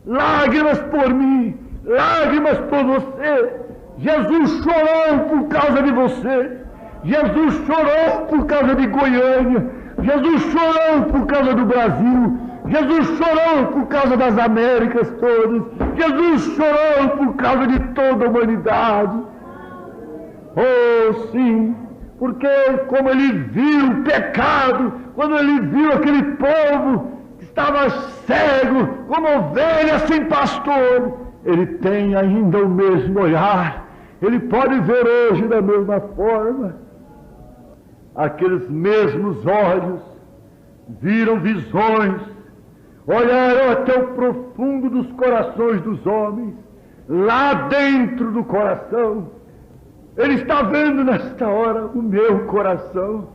S3: Lágrimas por mim, lágrimas por você. Jesus chorou por causa de você. Jesus chorou por causa de Goiânia. Jesus chorou por causa do Brasil. Jesus chorou por causa das Américas todas. Jesus chorou por causa de toda a humanidade. Oh, sim, porque como ele viu o pecado, quando ele viu aquele povo que estava cego, como ovelha sem pastor, ele tem ainda o mesmo olhar. Ele pode ver hoje da mesma forma. Aqueles mesmos olhos viram visões, olharam até o profundo dos corações dos homens, lá dentro do coração. Ele está vendo nesta hora o meu coração.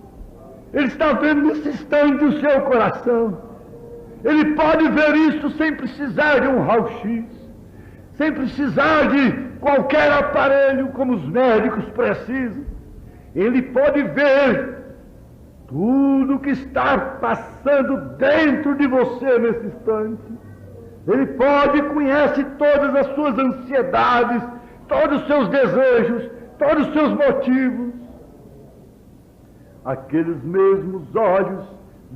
S3: Ele está vendo nesse instante o seu coração. Ele pode ver isso sem precisar de um raio-x, sem precisar de qualquer aparelho como os médicos precisam. Ele pode ver tudo o que está passando dentro de você nesse instante. Ele pode, conhece todas as suas ansiedades, todos os seus desejos, todos os seus motivos. Aqueles mesmos olhos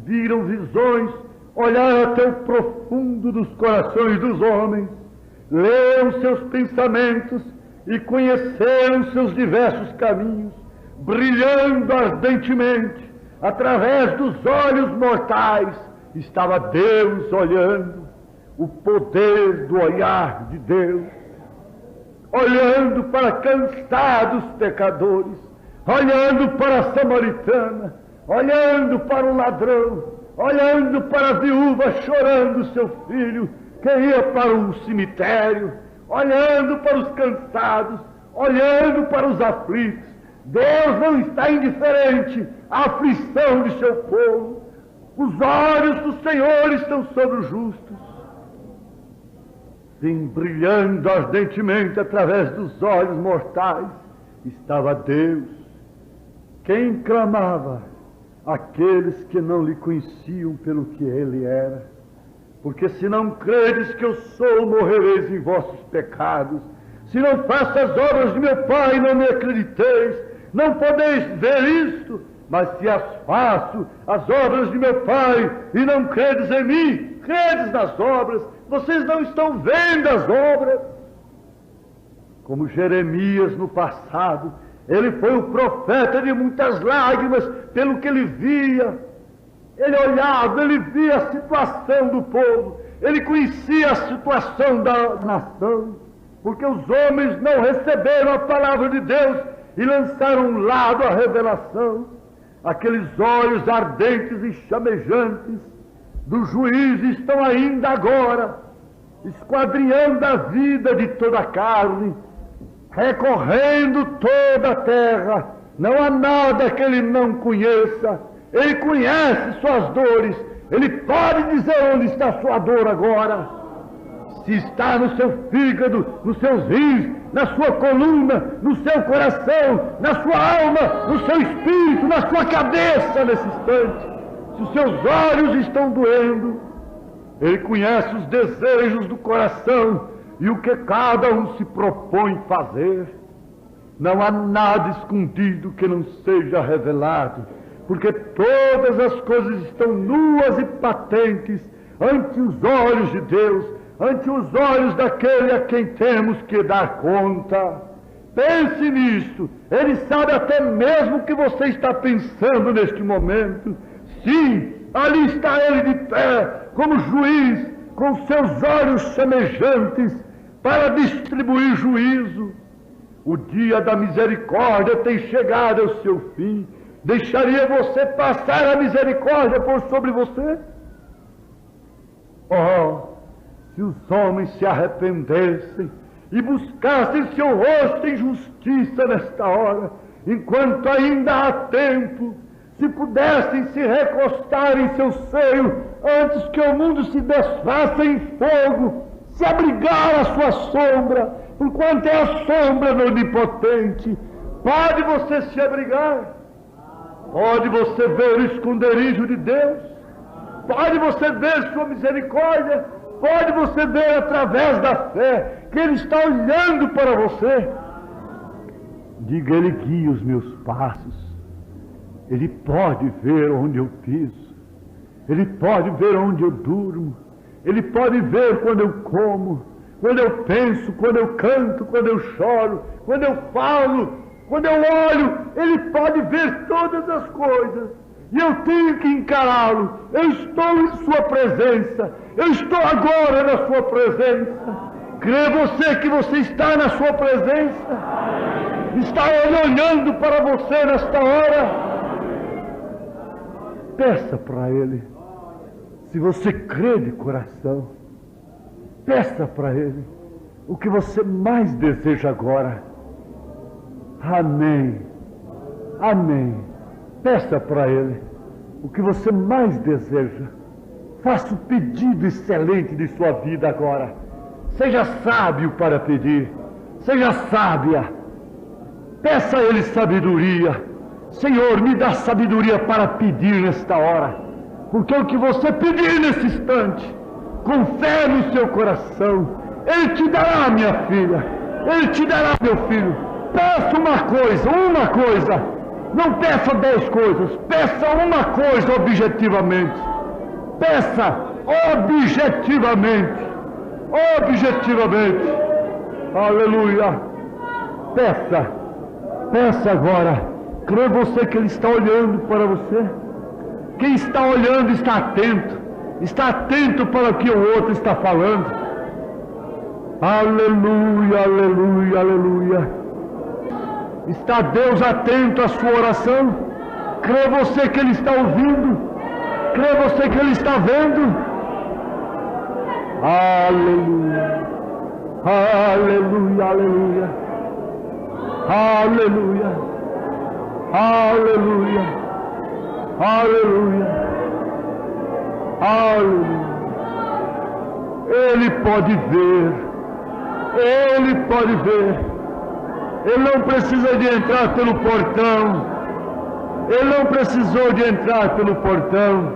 S3: viram visões, olharam até o profundo dos corações dos homens, leram seus pensamentos e conheceram seus diversos caminhos, brilhando ardentemente. Através dos olhos mortais estava Deus olhando, o poder do olhar de Deus, olhando para cansados pecadores, olhando para a samaritana, olhando para o ladrão, olhando para a viúva chorando seu filho que ia para o cemitério, olhando para os cansados, olhando para os aflitos. Deus não está indiferente à aflição de seu povo. Os olhos do Senhor estão sobre os justos. Sim, brilhando ardentemente através dos olhos mortais estava Deus. Quem clamava? Aqueles que não lhe conheciam pelo que ele era. Porque se não credes que eu sou, morrereis em vossos pecados. Se não faço as obras de meu Pai, não me acrediteis. Não podeis ver isto, mas se as faço, as obras de meu Pai, e não credes em mim, credes nas obras. Vocês não estão vendo as obras. Como Jeremias no passado, ele foi o profeta de muitas lágrimas pelo que ele via. Ele olhava, ele via a situação do povo, ele conhecia a situação da nação, porque os homens não receberam a palavra de Deus e lançaram um lado a revelação. Aqueles olhos ardentes e chamejantes do juiz estão ainda agora esquadrinhando a vida de toda a carne, recorrendo toda a terra. Não há nada que ele não conheça. Ele conhece suas dores. Ele pode dizer onde está a sua dor agora. Se está no seu fígado, nos seus rins, na sua coluna, no seu coração, na sua alma, no seu espírito, na sua cabeça nesse instante. Se os seus olhos estão doendo, ele conhece os desejos do coração e o que cada um se propõe fazer. Não há nada escondido que não seja revelado, porque todas as coisas estão nuas e patentes ante os olhos de Deus, ante os olhos daquele a quem temos que dar conta. Pense nisto. Ele sabe até mesmo o que você está pensando neste momento. Sim, ali está ele de pé, como juiz, com seus olhos chamejantes, para distribuir juízo. O dia da misericórdia tem chegado ao seu fim. Deixaria você passar a misericórdia por sobre você? Oh, se os homens se arrependessem e buscassem seu rosto em justiça nesta hora, enquanto ainda há tempo, se pudessem se recostar em seu seio antes que o mundo se desfaça em fogo, se abrigar à sua sombra, porquanto é a sombra do Onipotente. Pode você se abrigar? Pode você ver o esconderijo de Deus? Pode você ver sua misericórdia? Pode você ver através da fé que Ele está olhando para você? Diga, Ele guia os meus passos. Ele pode ver onde eu piso. Ele pode ver onde eu durmo. Ele pode ver quando eu como, quando eu penso, quando eu canto, quando eu choro, quando eu falo, quando eu olho. Ele pode ver todas as coisas. E eu tenho que encará-lo. Eu estou em sua presença. Eu estou agora na sua presença. Crê você que você está na sua presença? Está ele olhando para você nesta hora? Peça para ele. Se você crê de coração, peça para ele o que você mais deseja agora. Amém. Amém. Peça para ele o que você mais deseja. Faça o pedido excelente de sua vida agora. Seja sábio para pedir. Seja sábia. Peça a ele sabedoria. Senhor, me dá sabedoria para pedir nesta hora. Porque o que você pedir nesse instante, com fé no seu coração, Ele te dará, minha filha. Ele te dará, meu filho. Peça uma coisa. Não peça 10 coisas. Peça uma coisa objetivamente. Peça objetivamente. Objetivamente. Aleluia. Peça agora. Crê você que Ele está olhando para você? Quem está olhando está atento para o que o outro está falando. Aleluia, aleluia, aleluia. Está Deus atento à sua oração? Crê você que Ele está ouvindo? Crê você que Ele está vendo? Aleluia, aleluia, aleluia, aleluia. Aleluia, aleluia, aleluia. Ele pode ver, Ele não precisa de entrar pelo portão, Ele não precisou de entrar pelo portão,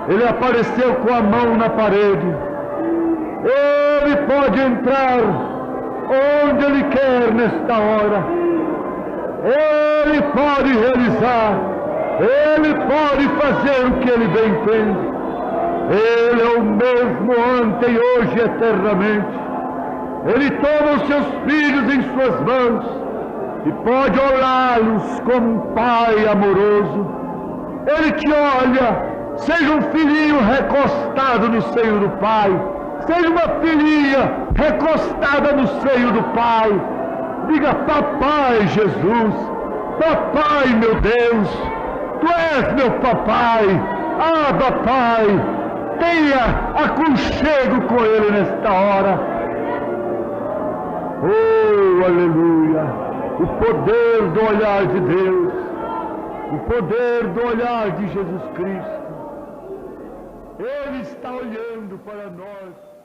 S3: Ele apareceu com a mão na parede. Ele pode entrar onde Ele quer nesta hora. Ele pode realizar, Ele pode fazer o que Ele bem entende. Ele é o mesmo ontem, hoje e eternamente. Ele toma os seus filhos em suas mãos e pode olhá-los como um pai amoroso. Ele te olha, seja um filhinho recostado no seio do pai, seja uma filhinha recostada no seio do pai. Diga: papai Jesus, papai meu Deus, tu és meu papai, Abba Pai. Tenha aconchego com Ele nesta hora. Oh, aleluia, o poder do olhar de Deus, o poder do olhar de Jesus Cristo. Ele está olhando para nós.